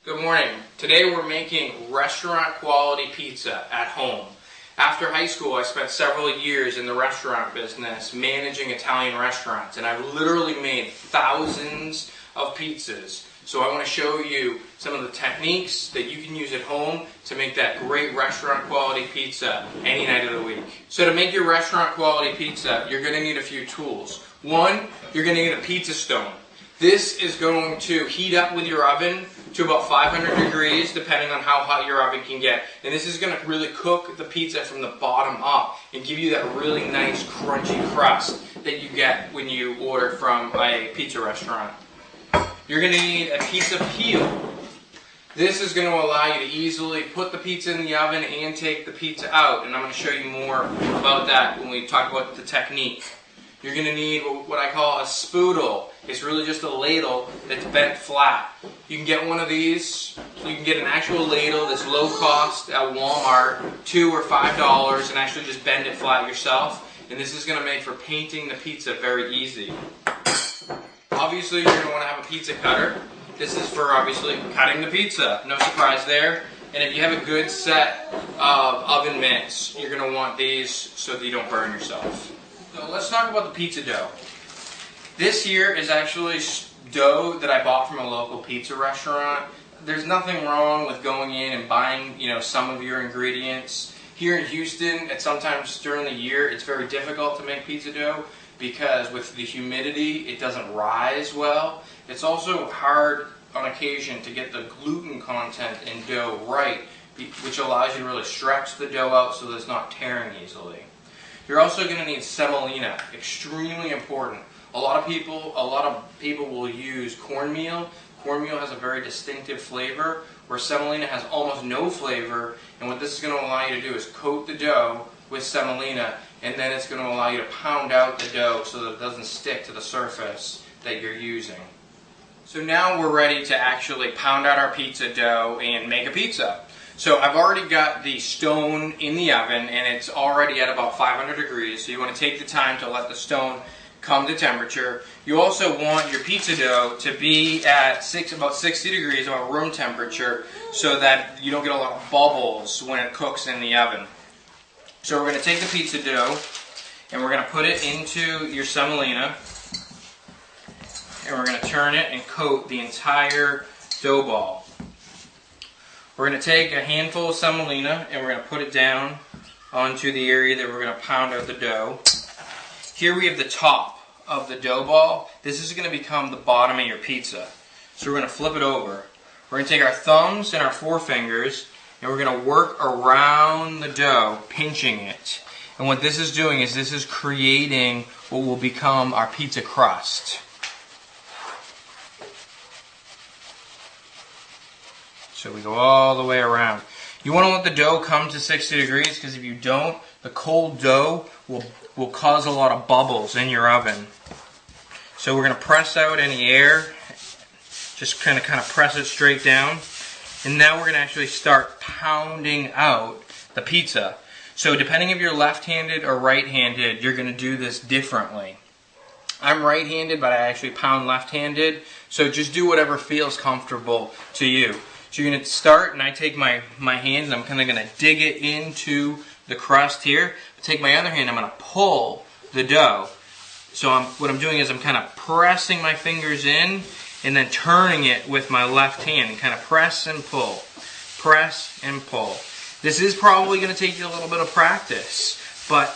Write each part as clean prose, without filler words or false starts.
Good morning. Today we're making restaurant quality pizza at home. After high school I spent several years in the restaurant business managing Italian restaurants, and I've literally made thousands of pizzas. So I want to show you some of the techniques that you can use at home to make that great restaurant quality pizza any night of the week. So to make your restaurant quality pizza, you're going to need a few tools. One, you're going to need a pizza stone. This is going to heat up with your oven to about 500 degrees, depending on how hot your oven can get. And this is going to really cook the pizza from the bottom up and give you that really nice crunchy crust that you get when you order from a pizza restaurant. You're going to need a pizza peel. This is going to allow you to easily put the pizza in the oven and take the pizza out. And I'm going to show you more about that when we talk about the technique. You're going to need what I call a spoodle. It's really just a ladle that's bent flat. You can get one of these. You can get an actual ladle that's low cost at Walmart, $2 or $5, and actually just bend it flat yourself. And this is going to make for painting the pizza very easy. Obviously, you're going to want to have a pizza cutter. This is for obviously cutting the pizza. No surprise there. And if you have a good set of oven mitts, you're going to want these so that you don't burn yourself. So let's talk about the pizza dough. This here is actually dough that I bought from a local pizza restaurant. There's nothing wrong with going in and buying, some of your ingredients. Here in Houston, at sometimes during the year, it's very difficult to make pizza dough because with the humidity, it doesn't rise well. It's also hard on occasion to get the gluten content in dough right, which allows you to really stretch the dough out so that it's not tearing easily. You're also going to need semolina, extremely important. A lot of people will use cornmeal. Cornmeal has a very distinctive flavor, where semolina has almost no flavor. And what this is going to allow you to do is coat the dough with semolina, and then it's going to allow you to pound out the dough so that it doesn't stick to the surface that you're using. So now we're ready to actually pound out our pizza dough and make a pizza. So I've already got the stone in the oven, and it's already at about 500 degrees. So you want to take the time to let the stone come to temperature. You also want your pizza dough to be at about 60 degrees, about room temperature, so that you don't get a lot of bubbles when it cooks in the oven. So we're going to take the pizza dough, and we're going to put it into your semolina, and we're going to turn it and coat the entire dough ball. We're going to take a handful of semolina and we're going to put it down onto the area that we're going to pound out the dough. Here we have the top of the dough ball. This is going to become the bottom of your pizza. So we're going to flip it over. We're going to take our thumbs and our forefingers and we're going to work around the dough, pinching it. And what this is doing is this is creating what will become our pizza crust. So we go all the way around. You want to let the dough come to 60 degrees because if you don't, the cold dough will cause a lot of bubbles in your oven. So we're going to press out any air. Just kind of press it straight down. And now we're going to actually start pounding out the pizza. So depending if you're left-handed or right-handed, you're going to do this differently. I'm right-handed, but I actually pound left-handed. So just do whatever feels comfortable to you. So you're going to start, and I take my hand, and I'm kind of going to dig it into the crust here. Take my other hand, I'm going to pull the dough. So what I'm doing is I'm kind of pressing my fingers in, and then turning it with my left hand, and kind of press and pull. Press and pull. This is probably going to take you a little bit of practice, but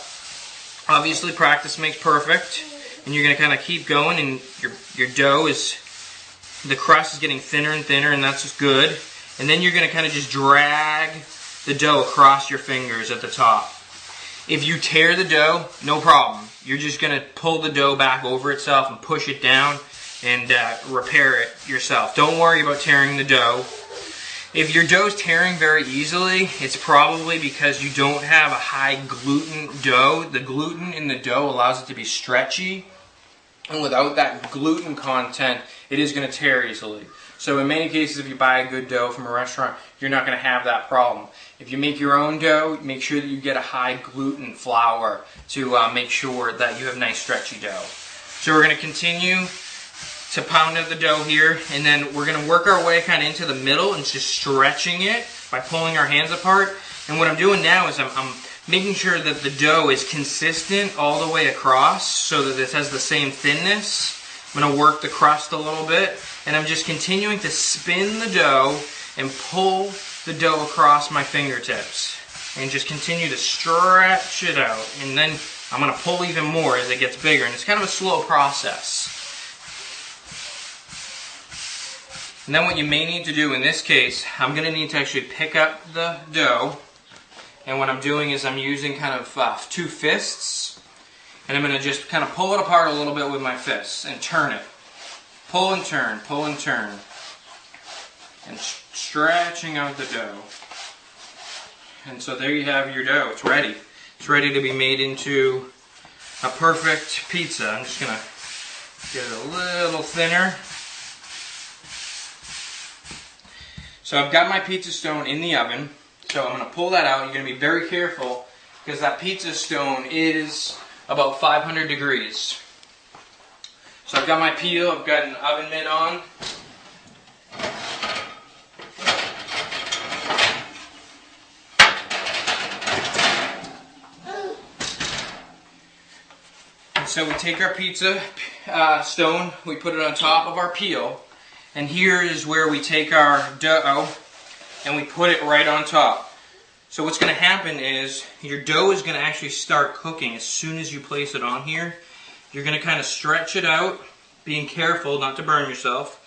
obviously practice makes perfect. And you're going to kind of keep going, and your dough is... the crust is getting thinner and thinner, and that's just good. And then you're going to kind of just drag the dough across your fingers at the top. If you tear the dough, no problem. You're just going to pull the dough back over itself and push it down and repair it yourself. Don't worry about tearing the dough. If your dough is tearing very easily, it's probably because you don't have a high gluten dough. The gluten in the dough allows it to be stretchy. And without that gluten content, it is going to tear easily. So in many cases, if you buy a good dough from a restaurant, you're not going to have that problem. If you make your own dough, make sure that you get a high gluten flour to make sure that you have nice stretchy dough. So we're going to continue to pound out the dough here, and then we're going to work our way kind of into the middle and just stretching it by pulling our hands apart. And what I'm doing now is I'm making sure that the dough is consistent all the way across so that this has the same thinness. I'm going to work the crust a little bit, and I'm just continuing to spin the dough and pull the dough across my fingertips and just continue to stretch it out. And then I'm going to pull even more as it gets bigger, and it's kind of a slow process. And then what you may need to do in this case, I'm going to need to actually pick up the dough, and what I'm doing is I'm using kind of 2 fists, and I'm going to just kind of pull it apart a little bit with my fists and turn it. Pull and turn, and stretching out the dough. And so there you have your dough. It's ready. It's ready to be made into a perfect pizza. I'm just going to get it a little thinner. So I've got my pizza stone in the oven. So I'm going to pull that out. You're going to be very careful because that pizza stone is about 500 degrees. So I've got my peel. I've got an oven mitt on. So we take our pizza stone, we put it on top of our peel, and here is where we take our dough and we put it right on top. So what's going to happen is your dough is going to actually start cooking as soon as you place it on here. You're going to kind of stretch it out, being careful not to burn yourself,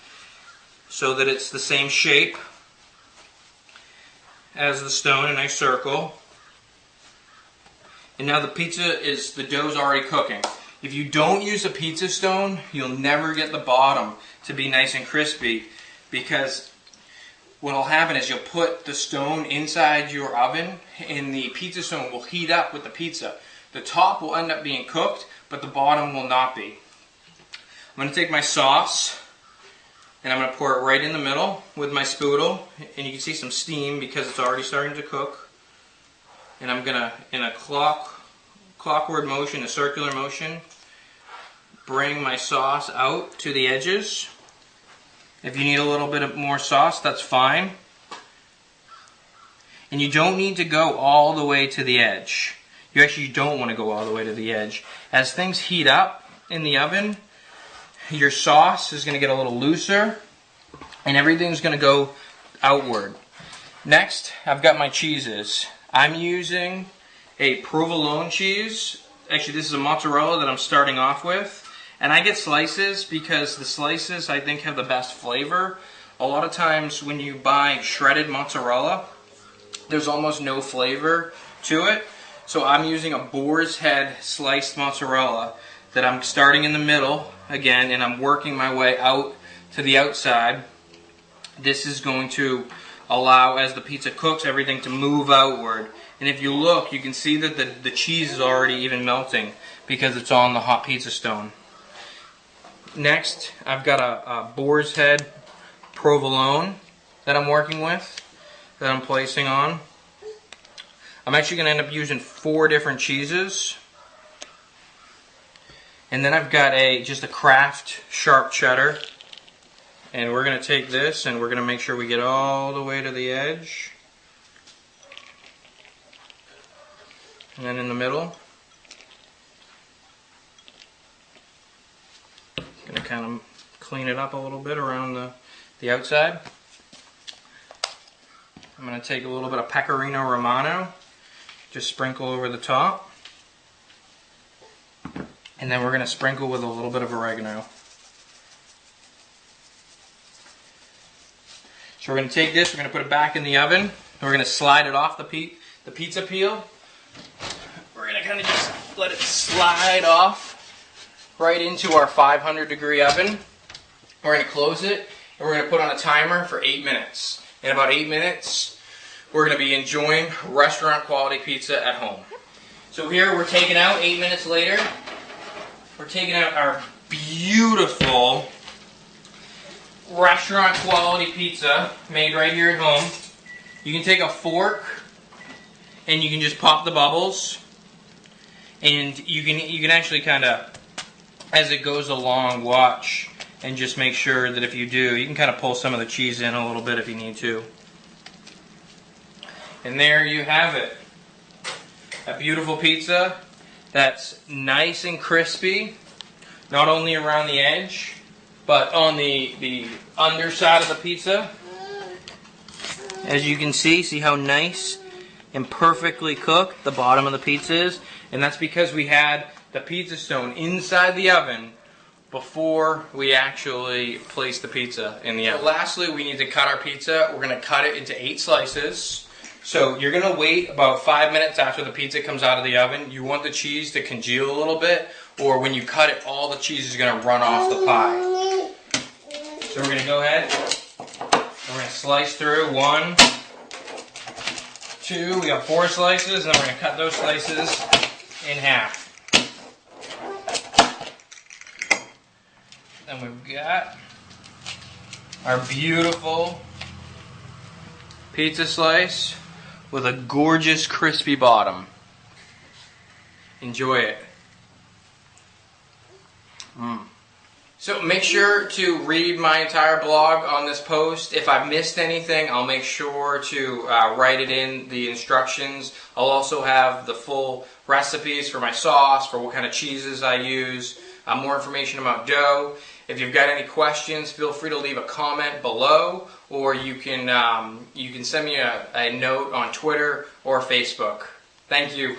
so that it's the same shape as the stone, a nice circle. And now the dough's already cooking. If you don't use a pizza stone, you'll never get the bottom to be nice and crispy, because what will happen is you'll put the stone inside your oven and the pizza stone will heat up with the pizza. The top will end up being cooked, but the bottom will not be. I'm going to take my sauce and I'm going to pour it right in the middle with my spoodle, and you can see some steam because it's already starting to cook. And I'm going to, in a clockward motion, a circular motion, bring my sauce out to the edges. If you need a little bit more sauce, that's fine. And you don't need to go all the way to the edge. You actually don't want to go all the way to the edge. As things heat up in the oven, your sauce is going to get a little looser and everything's going to go outward. Next, I've got my cheeses. I'm using a provolone cheese. Actually, this is a mozzarella that I'm starting off with. And I get slices because the slices, I think, have the best flavor. A lot of times when you buy shredded mozzarella, there's almost no flavor to it. So I'm using a boar's head sliced mozzarella that I'm starting in the middle again, and I'm working my way out to the outside. This is going to allow, as the pizza cooks, everything to move outward. And if you look, you can see that the cheese is already even melting because it's on the hot pizza stone. Next, I've got a boar's head provolone that I'm working with, that I'm placing on. I'm actually going to end up using 4 different cheeses. And then I've got just a Kraft sharp cheddar. And we're going to take this and we're going to make sure we get all the way to the edge. And then in the middle. Going to kind of clean it up a little bit around the outside. I'm going to take a little bit of Pecorino Romano, just sprinkle over the top. And then we're going to sprinkle with a little bit of oregano. So we're going to take this, we're going to put it back in the oven, and we're going to slide it off the pizza peel. We're going to kind of just let it slide off right into our 500 degree oven. We're going to close it, and we're going to put on a timer for 8 minutes. In about 8 minutes, we're going to be enjoying restaurant quality pizza at home. So here we're taking out, 8 minutes later, we're taking out our beautiful restaurant quality pizza made right here at home. You can take a fork and you can just pop the bubbles, and you can actually kind of, as it goes along, watch And just make sure that if you do, you can kind of pull some of the cheese in a little bit if you need to. And there you have it. A beautiful pizza that's nice and crispy, not only around the edge, but on the underside of the pizza. As you can see how nice and perfectly cooked the bottom of the pizza is. And that's because we had the pizza stone inside the oven before we actually place the pizza in the oven. So lastly, we need to cut our pizza. We're going to cut it into 8 slices. So you're going to wait about 5 minutes after the pizza comes out of the oven. You want the cheese to congeal a little bit, or when you cut it, all the cheese is going to run off the pie. So we're going to go ahead. We're going to slice through 1, 2, we got 4 slices, and then we're going to cut those slices in half. Then we've got our beautiful pizza slice with a gorgeous crispy bottom. Enjoy it. So make sure to read my entire blog on this post. If I've missed anything, I'll make sure to write it in the instructions. I'll also have the full recipes for my sauce, for what kind of cheeses I use, more information about dough. If you've got any questions, feel free to leave a comment below, or you can send me a note on Twitter or Facebook. Thank you.